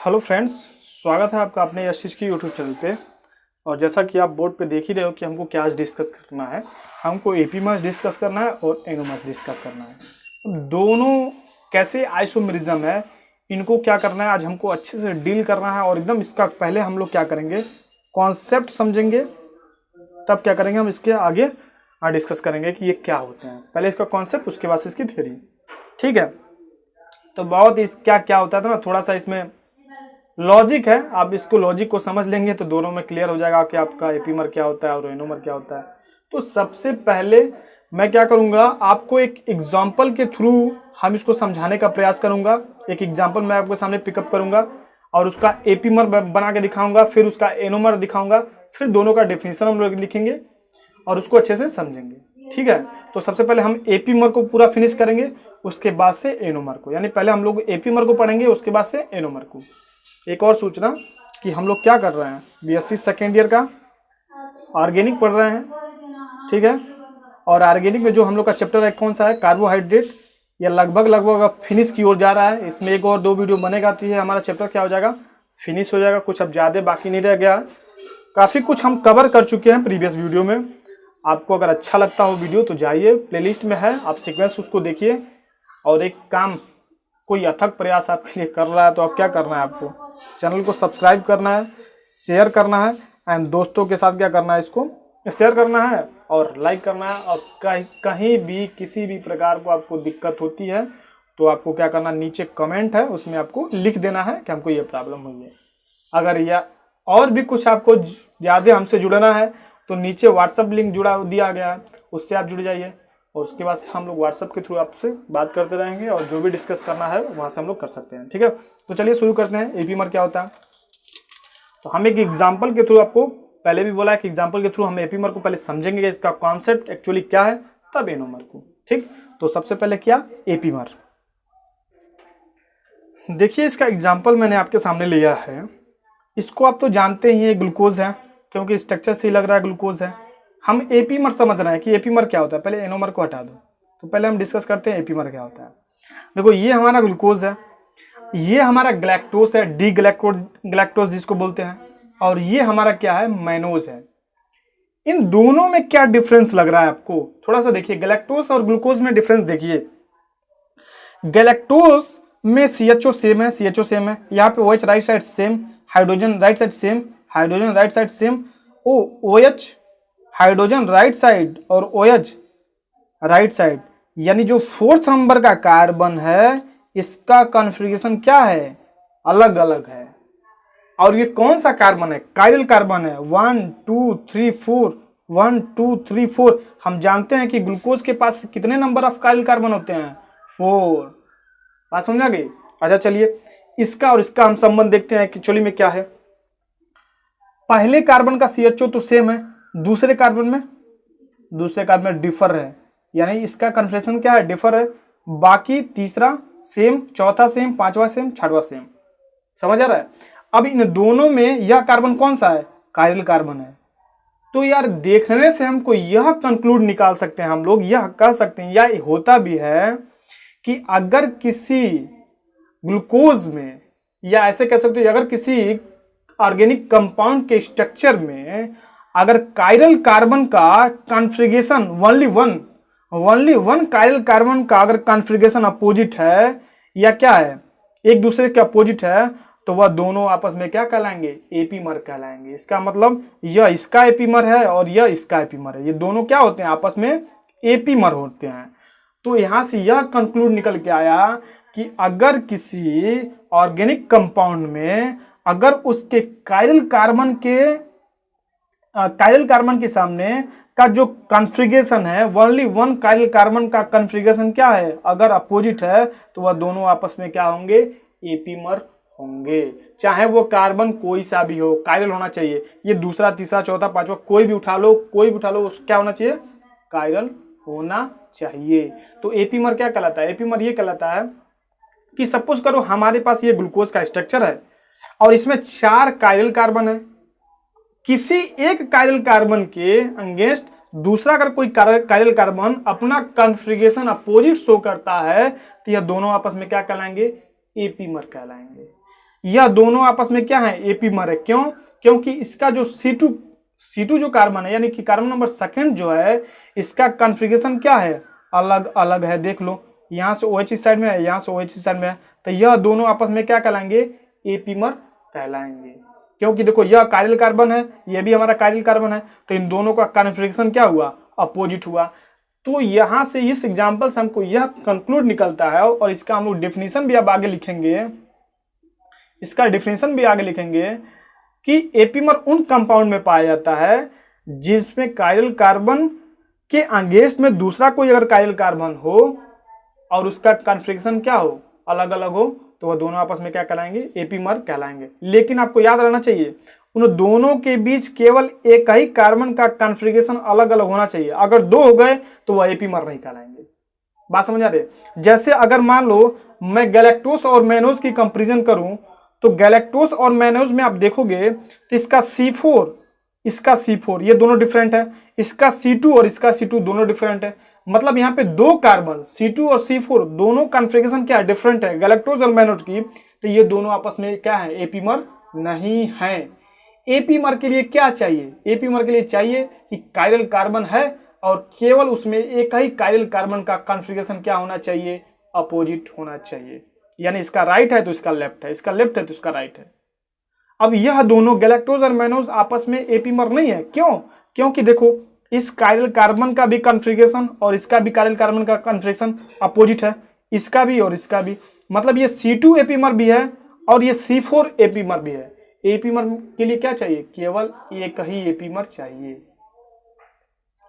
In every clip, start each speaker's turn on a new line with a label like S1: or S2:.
S1: Hello friends, स्वागत है आपका अपने यश की यूट्यूब चैनल पे। और जैसा कि आप बोर्ड पे देख ही रहे हो कि हमको क्या आज डिस्कस करना है। हमको एपी मास डिस्कस करना है और एनोमास डिस्कस करना है। दोनों कैसे आइसोमेरिज्म है, इनको क्या करना है आज हमको अच्छे से डील करना है। और एकदम इसका पहले हम लोग क्या करेंगे, कॉन्सेप्ट समझेंगे, तब क्या करेंगे हम इसके आगे डिस्कस करेंगे कि ये क्या होते हैं। पहले इसका कॉन्सेप्ट, उसके बाद इसकी थ्योरी। ठीक है, तो बहुत इस क्या क्या होता है ना, थोड़ा सा इसमें लॉजिक है। आप इसको लॉजिक को समझ लेंगे तो दोनों में क्लियर हो जाएगा कि आपका एपीमर क्या होता है और एनोमर क्या होता है। तो सबसे पहले मैं क्या करूंगा, आपको एक एग्जांपल के थ्रू हम इसको समझाने का प्रयास करूंगा। एक एग्जांपल मैं आपके सामने पिकअप करूंगा और उसका एपीमर बना के दिखाऊंगा, फिर उसका एनोमर दिखाऊंगा, फिर दोनों का डेफिनेशन हम लोग लिखेंगे और उसको अच्छे से समझेंगे। ठीक है, तो सबसे पहले हम एपीमर को पूरा फिनिश करेंगे, उसके बाद से एनोमर को। यानी पहले हम लोग एपीमर को पढ़ेंगे, उसके बाद से एनोमर को। एक और सूचना कि हम लोग क्या कर रहे हैं, बीएससी सेकेंड ईयर का ऑर्गेनिक पढ़ रहे हैं। ठीक है, और ऑर्गेनिक में जो हम लोग का चैप्टर है कौन सा है, कार्बोहाइड्रेट। ये लगभग अब फिनिश की ओर जा रहा है। इसमें एक और दो वीडियो बनेगा तो ये हमारा चैप्टर क्या हो जाएगा, फिनिश हो जाएगा। कुछ अब ज़्यादा बाकी नहीं रह गया, काफ़ी कुछ हम कवर कर चुके हैं प्रीवियस वीडियो में। आपको अगर अच्छा लगता हो वीडियो तो जाइए, प्लेलिस्ट में है, आप सीक्वेंस उसको देखिए। और एक काम, कोई अथक प्रयास आपके लिए कर रहा है तो आप क्या करना है, आपको चैनल को सब्सक्राइब करना है, शेयर करना है एंड दोस्तों के साथ क्या करना है, इसको शेयर करना है और लाइक करना है। और कहीं भी किसी भी प्रकार को आपको दिक्कत होती है तो आपको क्या करना, नीचे कमेंट है उसमें आपको लिख देना है कि हमको ये प्रॉब्लम हुई है। अगर या और भी कुछ आपको ज़्यादा हमसे जुड़ना है तो नीचे व्हाट्सअप लिंक जुड़ा दिया गया है, उससे आप जुड़ जाइए। और उसके बाद हम लोग व्हाट्सएप के थ्रू आपसे बात करते रहेंगे और जो भी डिस्कस करना है वहाँ से हम लोग कर सकते हैं। ठीक है, तो चलिए शुरू करते हैं। एपीमर क्या होता है, तो हम एक एग्जांपल के थ्रू, आपको पहले भी बोला है कि एग्जांपल के थ्रू हम एपीमर को पहले समझेंगे, इसका कॉन्सेप्ट एक्चुअली क्या है, तब एनोमर को। ठीक, तो सबसे पहले क्या, एपीमर। देखिए इसका एग्जाम्पल मैंने आपके सामने लिया है। इसको आप तो जानते ही, ग्लूकोज है, क्योंकि स्ट्रक्चर से ही लग रहा है ग्लूकोज है। हम एपीमर समझ रहे हैं कि एपीमर क्या होता है। पहले एनोमर को हटा दो, तो पहले हम डिस्कस करते हैं एपीमर क्या होता है। देखो ये हमारा ग्लूकोज है, ये हमारा ग्लैक्टोज है, डी ग्लैक्टोज जिसको बोलते हैं, और ये हमारा क्या है, मैनोज है। इन दोनों में क्या डिफरेंस लग रहा है आपको, थोड़ा सा देखिए। ग्लैक्टोज और ग्लूकोज में डिफरेंस देखिए। ग्लैक्टोज में CHO सेम है, CHO सेम है, यहाँ पे OH right side same, hydrogen right side same, hydrogen right side same, OH hydrogen right side और OH राइट साइड। यानी जो फोर्थ नंबर का कार्बन है इसका कॉन्फ़िगरेशन क्या है, अलग अलग है। और ये कौन सा कार्बन है, कायरल कार्बन है। 1 2 3 4, 1 2 3 4। हम जानते हैं कि ग्लूकोज के पास कितने नंबर ऑफ कायरल कार्बन होते हैं, 4। बात समझ आ गई। अच्छा चलिए इसका और इसका हम संबंध देखते हैं कि एक्चुअली में क्या है। पहले कार्बन का CHO तो सेम है, दूसरे कार्बन में डिफर है, यानी इसका कन्फिगरेशन क्या है, डिफर है। बाकी तीसरा सेम, चौथा सेम, पांचवा सेम, छठवां सेम। समझ आ रहा है। अब इन दोनों में यह कार्बन कौन सा है, कायरल कार्बन है। तो यार देखने से हमको यह कंक्लूड निकाल सकते हैं, हम लोग यह कह सकते हैं, या होता भी है कि अगर किसी ग्लूकोज में, या ऐसे कह सकते हैं अगर किसी ऑर्गेनिक कंपाउंड के स्ट्रक्चर में अगर कायरल कार्बन का configuration only one chiral carbon का अगर कॉन्फ़िगरेशन अपोजिट है, या क्या है, एक दूसरे के अपोजिट है, तो वह दोनों आपस में क्या कहलाएंगे, एपीमर कहलाएंगे। इसका मतलब यह इसका एपीमर है और यह इसका एपीमर है, ये दोनों क्या होते हैं, आपस में एपीमर होते हैं। तो यहां से यह कंक्लूड निकल के आया कि अगर किसी ऑर्गेनिक कंपाउंड में अगर उसके कायरल कार्बन के सामने का जो कॉन्फ़िगरेशन है, ओनली वन कायरल कार्बन का कॉन्फ़िगरेशन क्या है, अगर अपोजिट है, तो वह दोनों आपस में क्या होंगे, एपीमर होंगे। चाहे वो कार्बन कोई सा भी हो, कायरल होना चाहिए। ये दूसरा, तीसरा, चौथा, पांचवा कोई भी उठा लो, क्या होना चाहिए, कायरल होना चाहिए। तो एपीमर क्या कहलाता है, एपीमर ये कहलाता है कि सपोज करो हमारे पास ये ग्लूकोज का स्ट्रक्चर है और इसमें 4 कायरल कार्बन है। किसी एक कायरल कार्बन के अगेंस्ट दूसरा अगर कोई कायरल कार्बन अपना कॉन्फ़िगरेशन अपोजिट शो करता है तो यह दोनों आपस में क्या कहलाएंगे, एपीमर कहलाएंगे। यह दोनों आपस में क्या है, एपीमर है। क्यों? क्योंकि इसका जो C2 जो कार्बन है, यानी कि कार्बन नंबर सेकंड जो है, इसका कॉन्फ़िगरेशन क्या है, अलग अलग है। देख लो, यहाँ से OH इस साइड में है, यहाँ से OH इस साइड में है, तो यह दोनों आपस में क्या कहलाएंगे, एपीमर कहलाएंगे। क्योंकि देखो, यह कायरल कार्बन है, यह भी हमारा कायरल कार्बन है, तो इन दोनों का कॉन्फ़िगरेशन क्या हुआ, अपोजिट हुआ। तो यहाँ से इस एग्जाम्पल से हमको यह कंक्लूड निकलता है, और इसका हम लोग डेफिनेशन भी अब आगे लिखेंगे, इसका डेफिनेशन भी आगे लिखेंगे कि एपीमर उन कंपाउंड में पाया जाता है जिसमें कायरल कार्बन के अगेंस्ट में दूसरा कोई अगर कायरल कार्बन हो और उसका कॉन्फ़िगरेशन क्या हो, अलग अलग हो, तो वह दोनों आपस में क्या कहलाएंगे, एपीमर कहलाएंगे। लेकिन आपको याद रहना चाहिए, उन दोनों के बीच केवल एक ही कार्बन का कॉन्फ़िगरेशन अलग अलग होना चाहिए। अगर दो हो गए तो वह एपीमर नहीं कहलाएंगे। बात समझ आ रही है? जैसे अगर मान लो मैं गैलेक्टोस और मैनोज की कंपेरिजन करूं, तो गैलेक्टोस और मैनोज में आप देखोगे तो इसका C4, इसका C4 ये दोनों डिफरेंट है, इसका C2 और इसका C2 दोनों डिफरेंट है। मतलब यहाँ पे दो कार्बन C2 और C4 दोनों कॉन्फ़िगरेशन क्या है, डिफरेंट है गैलेक्टोस और मैनोज की, तो ये दोनों आपस में क्या है, एपीमर नहीं है। एपीमर के लिए क्या चाहिए, एपीमर के लिए चाहिए कि कायरल कार्बन है और केवल उसमें एक ही कायरल कार्बन का कॉन्फ़िगरेशन क्या होना चाहिए, अपोजिट होना चाहिए। यानी इसका राइट है तो इसका लेफ्ट है, इसका लेफ्ट है तो इसका राइट है। अब यह दोनों गैलेक्टोज और मैनोज आपस में एपीमर नहीं है। क्यों? क्योंकि देखो, इस कायरल कार्बन का भी कॉन्फ़िगरेशन और इसका भी कायरल कार्बन का कॉन्फ़िगरेशन अपोजिट है, इसका भी और इसका भी। मतलब ये C2 एपीमर भी है और ये C4 एपीमर भी है। एपीमर के लिए क्या चाहिए, केवल एक ही एपीमर चाहिए।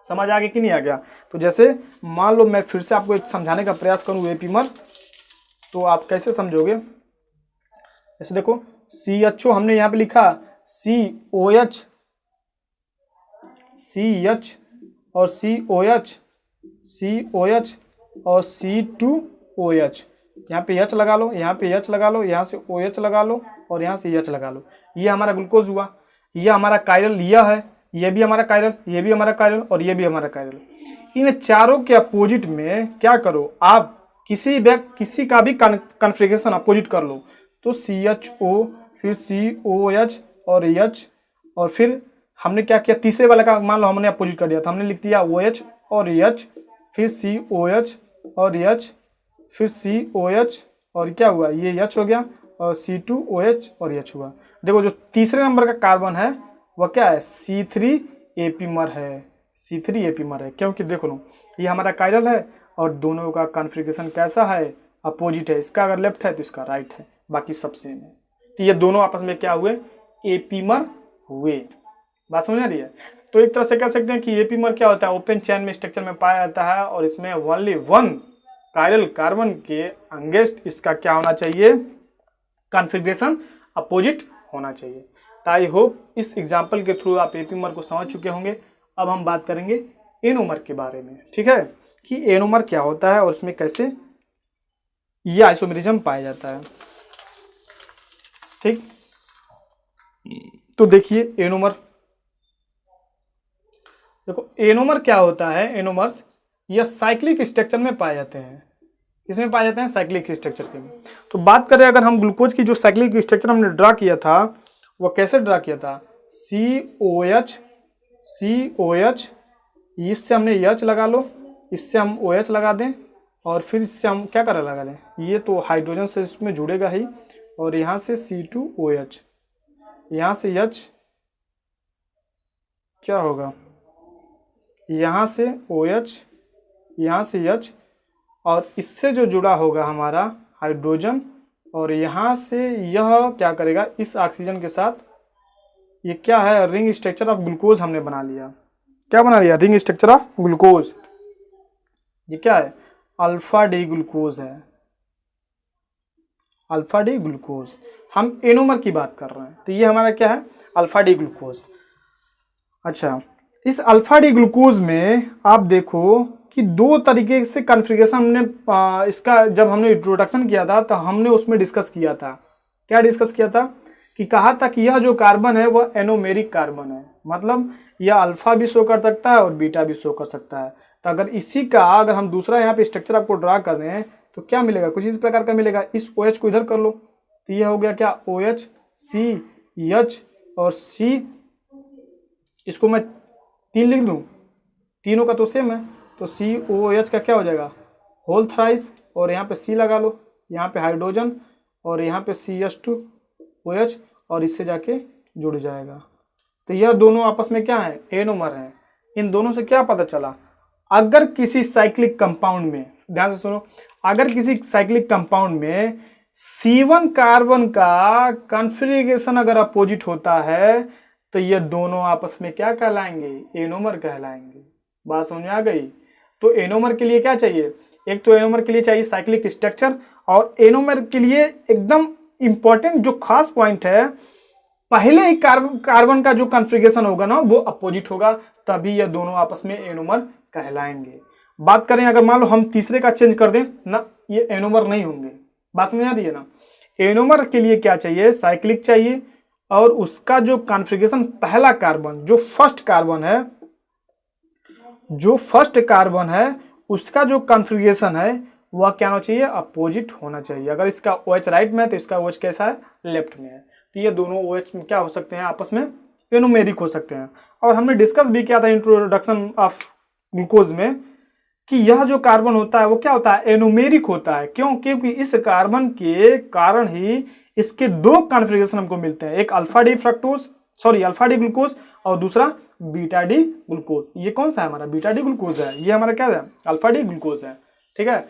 S1: समझ आ गया कि नहीं आ गया? तो जैसे मान लो मैं फिर से आपको समझाने का प्रयास करूं एपीमर, तो आप कैसे समझोगे? जैसे देखो, CHO हमने यहाँ पे लिखा COH, CH और COH, COH और C2OH। यहाँ पे H लगा लो, यहाँ पे H लगा लो, यहाँ से OH लगा लो और यहाँ से H लगा लो। ये हमारा ग्लूकोज हुआ, ये हमारा कायरल, यह है, ये भी हमारा कायरल, ये भी हमारा कायरल और ये भी हमारा कायरल। इन चारों के अपोजिट में क्या करो, आप किसी का भी कॉन्फ़िगरेशन अपोजिट कर लो। तो CHO, फिर COH और H, और फिर हमने क्या किया, तीसरे वाला का मान लो हमने अपोजिट कर दिया था, हमने लिख दिया OH और H, फिर COH और H, फिर COH और क्या हुआ, ये H हो गया, और C2OH और H हुआ। देखो, जो तीसरे नंबर का कार्बन है वह क्या है, C3 एपीमर है, C3 एपीमर है। क्योंकि देखो लो, ये हमारा कायरल है और दोनों का कॉन्फ़िगरेशन कैसा है, अपोजिट है। इसका अगर लेफ्ट है तो इसका राइट है, बाकी सब सेम है। तो ये दोनों आपस में क्या हुए, एपीमर हुए। बात समझ आ रही है? तो एक तरह से कह सकते हैं कि एपीमर क्या होता है, ओपन चेन में स्ट्रक्चर में पाया जाता है और इसमें ओनली वन कायरल कार्बन के अगेंस्ट इसका क्या होना चाहिए, कॉन्फ़िगरेशन अपोजिट होना चाहिए। तो आई होप इस एग्जाम्पल के थ्रू आप एपीमर को समझ चुके होंगे। अब हम बात करेंगे एनोमर के बारे में, ठीक है, कि एनोमर क्या होता है और उसमें कैसे ये आइसोमेरिज्म पाया जाता है। ठीक, तो देखिए एनोमर, देखो एनोमर क्या होता है, एनोमर्स यह साइक्लिक स्ट्रक्चर में पाए जाते हैं। इसमें पाए जाते हैं साइक्लिक स्ट्रक्चर के में। तो बात करें अगर हम ग्लूकोज की जो साइक्लिक स्ट्रक्चर हमने ड्रा किया था वह कैसे ड्रा किया था, COH, इससे हमने H लगा लो, इससे हम OH लगा दें और फिर इससे हम क्या करें, लगा लें, ये तो हाइड्रोजन से इसमें जुड़ेगा ही, और यहाँ से C2OH, यहाँ से H क्या होगा, यहाँ से OH, यहाँ से H, और इससे जो जुड़ा होगा हमारा हाइड्रोजन, और यहाँ से यह क्या करेगा, इस ऑक्सीजन के साथ ये क्या है, रिंग स्ट्रक्चर ऑफ ग्लूकोज हमने बना लिया। क्या बना लिया, रिंग स्ट्रक्चर ऑफ ग्लूकोज। ये क्या है, अल्फा डी ग्लूकोज है, अल्फा डी ग्लूकोज। हम एनोमर की बात कर रहे हैं, तो ये हमारा क्या है, अल्फा डी ग्लूकोज। अच्छा, इस अल्फा डी ग्लूकोज में आप देखो कि दो तरीके से कॉन्फ़िगरेशन हमने इसका जब हमने इंट्रोडक्शन किया था तो हमने उसमें डिस्कस किया था। क्या डिस्कस किया था कि कहा था कि यह जो कार्बन है वह एनोमेरिक कार्बन है, मतलब यह अल्फा भी शो कर सकता है और बीटा भी शो कर सकता है। तो अगर इसी का अगर हम दूसरा यहाँ पे स्ट्रक्चर आपको ड्रा कर रहे हैं तो क्या मिलेगा, कुछ इस प्रकार का मिलेगा। इस OH को इधर कर लो तो ये हो गया क्या, OH CH और C, इसको मैं 3 लिख दूं, तीनों का तो सेम है, तो COOH का क्या हो जाएगा, होल थ्राइस, और यहाँ पे C लगा लो, यहाँ पे हाइड्रोजन और यहाँ पे CH2OH और इससे जाके जुड़ जाएगा। तो यह दोनों आपस में क्या है, एनोमर है। इन दोनों से क्या पता चला, अगर किसी साइक्लिक कंपाउंड में, ध्यान से सुनो, अगर किसी साइक्लिक कंपाउंड में C1 कार्बन का कॉन्फ़िगरेशन अगर अपोजिट होता है तो ये दोनों आपस में क्या कहलाएंगे, एनोमर कहलाएंगे। बात समझ में आ गई। तो एनोमर के लिए क्या चाहिए, एक तो एनोमर के लिए चाहिए साइक्लिक स्ट्रक्चर, और एनोमर के लिए एकदम इंपॉर्टेंट जो खास पॉइंट है, पहले ही कार्बन का जो कॉन्फ़िगरेशन होगा ना वो अपोजिट होगा, तभी ये दोनों आपस में एनोमर कहलाएंगे। बात करें अगर मान लो हम तीसरे का चेंज कर दें ना, ये एनोमर नहीं होंगे। बात समझ आ रही है ना। एनोमर के लिए क्या चाहिए, साइक्लिक चाहिए, और उसका जो कॉन्फ़िगरेशन पहला कार्बन, जो फर्स्ट कार्बन है उसका जो कॉन्फ़िगरेशन है वह क्या होना चाहिए, अपोजिट होना चाहिए। अगर इसका OH राइट में है तो इसका OH कैसा है, लेफ्ट में है। तो ये दोनों OH में क्या हो सकते हैं, आपस में एनोमेरिक हो सकते हैं। और हमने डिस्कस भी किया था इंट्रोडक्शन ऑफ ग्लूकोज में कि यह जो कार्बन होता है वो क्या होता है, एनोमेरिक होता है। क्यों, क्योंकि इस कार्बन के कारण ही इसके दो कॉन्फ़िगरेशन हमको मिलते हैं, एक अल्फा डी ग्लूकोज और दूसरा बीटा डी ग्लूकोज। ये कौन सा है हमारा, बीटा डी ग्लूकोज है, ये हमारा क्या है, अल्फा डी ग्लूकोज है। ठीक है,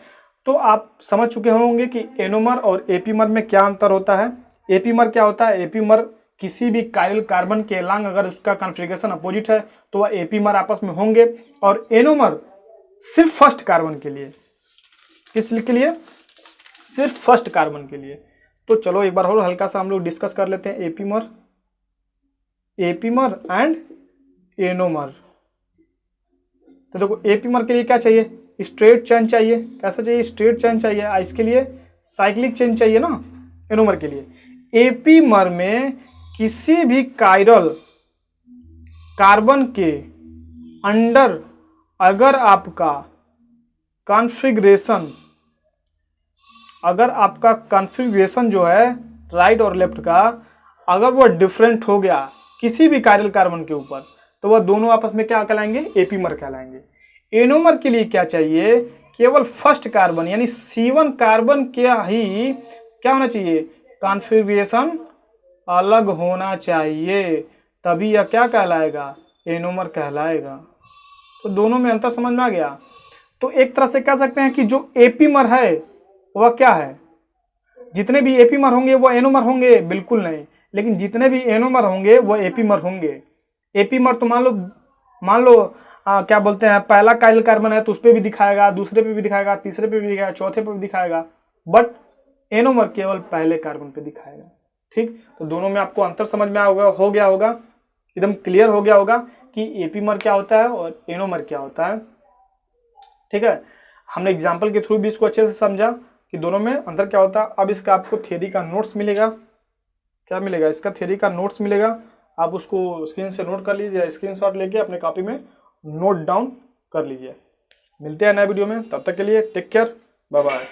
S1: तो आप समझ चुके होंगे कि एनोमर और एपीमर में क्या अंतर होता है। एपीमर क्या होता है, एपीमर किसी भी काइरल कार्बन के अलांग अगर उसका कॉन्फ़िगरेशन अपोजिट है तो वह एपीमर आपस में होंगे, और एनोमर सिर्फ फर्स्ट कार्बन के लिए, किसके लिए, सिर्फ फर्स्ट कार्बन के लिए। तो चलो एक बार और हल्का सा हम लोग डिस्कस कर लेते हैं एपीमर एंड एनोमर। तो देखो एपीमर के लिए क्या चाहिए, स्ट्रेट चेन चाहिए। कैसा चाहिए, स्ट्रेट चेन चाहिए। इसके लिए साइक्लिक चेन चाहिए ना, एनोमर के लिए। एपीमर में किसी भी काइरल कार्बन के अंडर अगर आपका कॉन्फ़िगरेशन जो है राइट और लेफ्ट का, अगर वह डिफरेंट हो गया किसी भी काइरल कार्बन के ऊपर, तो वह दोनों आपस में क्या कहलाएंगे, एपीमर कहलाएंगे। एनोमर के लिए क्या चाहिए, केवल फर्स्ट कार्बन यानी C1 कार्बन के ही क्या होना चाहिए, कॉन्फ़िगरेशन अलग होना चाहिए, तभी यह क्या कहलाएगा, एनोमर कहलाएगा। तो दोनों में अंतर समझ में आ गया। तो एक तरह से कह सकते हैं कि जो एपीमर है वह क्या है, जितने भी एपीमर होंगे वो एनोमर होंगे, बिल्कुल नहीं, लेकिन जितने भी एनोमर होंगे वो एपीमर होंगे। एपीमर तो मान लो क्या बोलते हैं, पहला काइरल कार्बन है तो उस पर भी दिखाएगा, दूसरे पे भी दिखाएगा, तीसरे पे भी दिखाएगा, चौथे पे भी दिखाएगा, बट एनोमर केवल पहले कार्बन पे दिखाएगा। ठीक, तो दोनों में आपको अंतर समझ में हो गया होगा, एकदम क्लियर हो गया होगा कि एपीमर क्या होता है और एनोमर क्या होता है। ठीक है, हमने एग्जाम्पल के थ्रू भी इसको अच्छे से समझा कि दोनों में अंतर क्या होता है। अब इसका आपको थियरी का नोट्स मिलेगा, क्या मिलेगा, इसका थियरी का नोट्स मिलेगा। आप उसको स्क्रीन से नोट कर लीजिए, स्क्रीनशॉट लेके अपने कॉपी में नोट डाउन कर लीजिए। मिलते हैं नए वीडियो में, तब तक के लिए टेक केयर, बाय बाय।